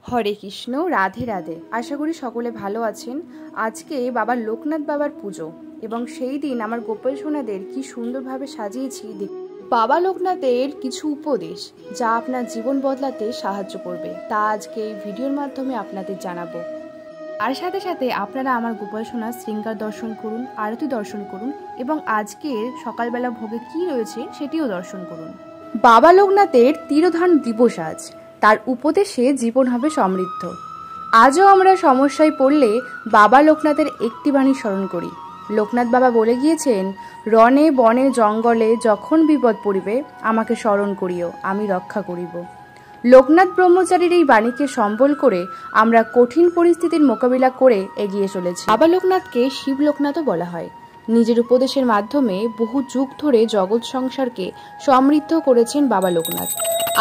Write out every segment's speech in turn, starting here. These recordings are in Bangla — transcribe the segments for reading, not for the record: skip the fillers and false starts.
হরে কৃষ্ণ, রাধে রাধে। আশা করি সকলে ভালো আছেন। আজকে বাবা লোকনাথ বাবার পুজো এবং সেই দিন আমার গোপাল সোনাদের কি সুন্দরভাবে সাজিয়েছি। বাবা লোকনাথের কিছু উপদেশ যা আপনার জীবন বদলাতে সাহায্য করবে, তা আজকে এই ভিডিওর মাধ্যমে আপনাদের জানাবো। আর সাথে সাথে আপনারা আমার গোপাল সোনার শৃঙ্গার দর্শন করুন, আরতি দর্শন করুন এবং আজকের সকালবেলা ভোগে কি রয়েছে সেটিও দর্শন করুন। বাবা লোকনাথের তিরোধান দিবস আজ, তার উপদেশে জীবন হবে সমৃদ্ধ। আজও আমরা সমস্যায় পড়লে বাবা লোকনাথের একটি বাণী স্মরণ করি। লোকনাথ বাবা বলে গিয়েছেন, রণে বনে জঙ্গলে যখন বিপদ পড়িবে আমাকে স্মরণ করিও, আমি রক্ষা করিব। লোকনাথ ব্রহ্মচারীর এই বাণীকে সম্বল করে আমরা কঠিন পরিস্থিতির মোকাবিলা করে এগিয়ে চলেছি। বাবা লোকনাথকে শিব লোকনাথও বলা হয়। নিজের উপদেশের মাধ্যমে বহু যুগ ধরে জগৎ সংসারকে সমৃদ্ধ করেছেন বাবা লোকনাথ।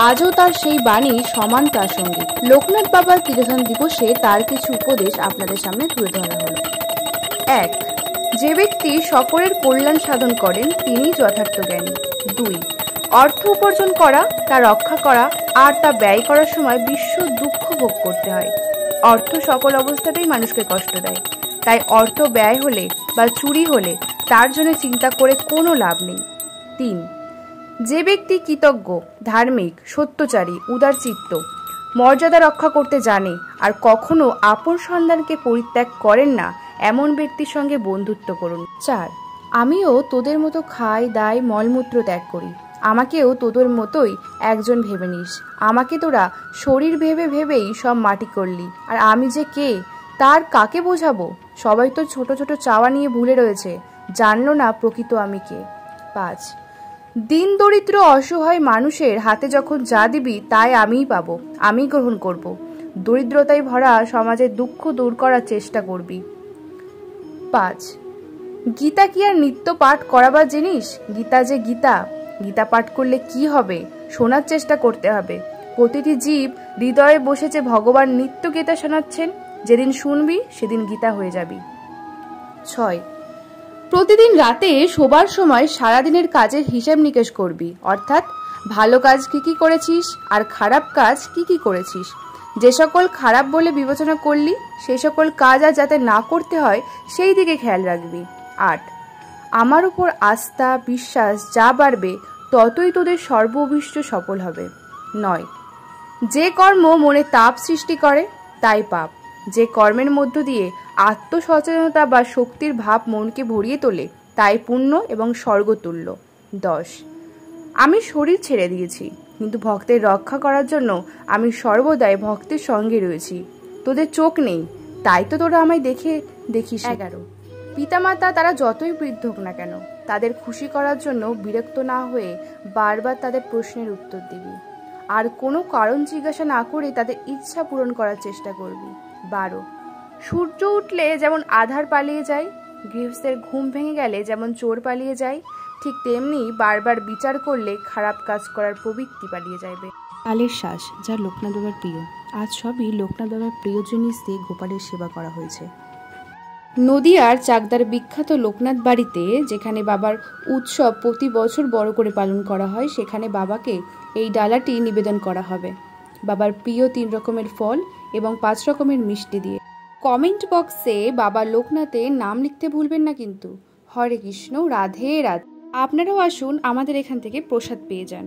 আজও তার সেই বাণী সমান প্রাসঙ্গিক। লোকনাথ বাবার তিরোধান দিবসে তার কিছু উপদেশ আপনাদের সামনে তুলে ধরা হলো। 1. যে ব্যক্তি সকলের কল্যাণ সাধন করেন তিনি যথার্থ জ্ঞানী। 2. অর্থ উপার্জন করা, তা রক্ষা করা আর তা ব্যয় করার সময় বিশ্ব দুঃখ ভোগ করতে হয়। অর্থ সকল অবস্থাতেই মানুষকে কষ্ট দেয়, তাই অর্থ ব্যয় হলে বা চুরি হলে তার জন্য চিন্তা করে কোনো লাভ নেই। 3. যে ব্যক্তি কৃতজ্ঞ, ধার্মিক, সত্যচারী, উদারচিত্ত, মর্যাদা রক্ষা করতে জানে আর কখনো আপন সন্তানকে পরিত্যাগ করেন না, এমন ব্যক্তির সঙ্গে বন্ধুত্ব করুন। 4. আমিও তোদের মতো খাই দাই মলমূত্র ত্যাগ করি, আমাকেও তোদের মতোই একজন ভেবে নিস। আমাকে তোরা শরীর ভেবে ভেবেই সব মাটি করলি, আর আমি যে কে তার কাকে বোঝাবো? সবাই তো ছোট ছোট চাওয়া নিয়ে ভুলে রয়েছে, জানলো না প্রকৃত আমি কে। 5. দিন দরিদ্র অসহায় মানুষের হাতে যখন যা দিবি তাই আমিই পাবো, আমি গ্রহণ করব। দরিদ্রতায় ভরা সমাজের দুঃখ দূর করার চেষ্টা করবি। 5. গীতা কি আর নিত্য পাঠ করাবার জিনিস? গীতা যে গীতা, গীতা পাঠ করলে কি হবে? শোনার চেষ্টা করতে হবে। প্রতিটি জীব হৃদয়ে বসেছে ভগবান নিত্য গীতা শোনাচ্ছেন, যেদিন শুনবি সেদিন গীতা হয়ে যাবি। 6. প্রতিদিন রাতে শোবার সময় সারাদিনের কাজের হিসাব নিকেশ করবি, অর্থাৎ ভালো কাজ কি কি করেছিস আর খারাপ কাজ কি কি করেছিস। যে সকল খারাপ বলে বিবেচনা করলি সেই সকল কাজ আর যাতে না করতে হয় সেই দিকে খেয়াল রাখবি। 8. আমার উপর আস্থা বিশ্বাস যা বাড়বে ততই তোদের সর্ব অভীষ্ট সফল হবে। 9. যে কর্ম মনে তাপ সৃষ্টি করে তাই পাপ, যে কর্মের মধ্য দিয়ে আত্মসচেতনতা বা শক্তির ভাব মনকে ভরিয়ে তোলে তাই পুণ্য এবং স্বর্গতুল্য। 10. আমি শরীর ছেড়ে দিয়েছি, কিন্তু ভক্তের রক্ষা করার জন্য আমি সর্বদাই ভক্তের সঙ্গে রয়েছি। তোদের চোখ নেই, তাই তো তোরা আমায় দেখিস। 11. পিতামাতা তারা যতই বৃদ্ধ হোক না কেন, তাদের খুশি করার জন্য বিরক্ত না হয়ে বারবার তাদের প্রশ্নের উত্তর দিবি, আর কোনো কারণ জিজ্ঞাসা না করে তাদের ইচ্ছা পূরণ করার চেষ্টা করবি। 12. সূর্য উঠলে যেমন আধার পালিয়ে যায়, গৃহস্থের ঘুম ভেঙে গেলে যেমন চোর পালিয়ে যায়, ঠিক তেমনি বারবার বিচার করলে খারাপ কাজ করার প্রবৃত্তি পালিয়ে যাবে। কালের শ্বাস, যা লোকনাথ বাবার প্রিয়। আজ সবই লোকনাথ বাবার প্রিয় জিনিস দিয়ে গোপালের সেবা করা হয়েছে। নদিয়ার চাকদার বিখ্যাত লোকনাথ বাড়িতে, যেখানে বাবার উৎসব প্রতি বছর বড় করে পালন করা হয়, সেখানে বাবাকে এই ডালাটি নিবেদন করা হবে বাবার প্রিয় 3 রকমের ফল এবং 5 রকমের মিষ্টি দিয়ে। কমেন্ট বক্সে বাবা লোকনাথের নাম লিখতে ভুলবেন না কিন্তু। হরে কৃষ্ণ, রাধে রাধে। আপনারাও আসুন, আমাদের এখান থেকে প্রসাদ পেয়ে যান।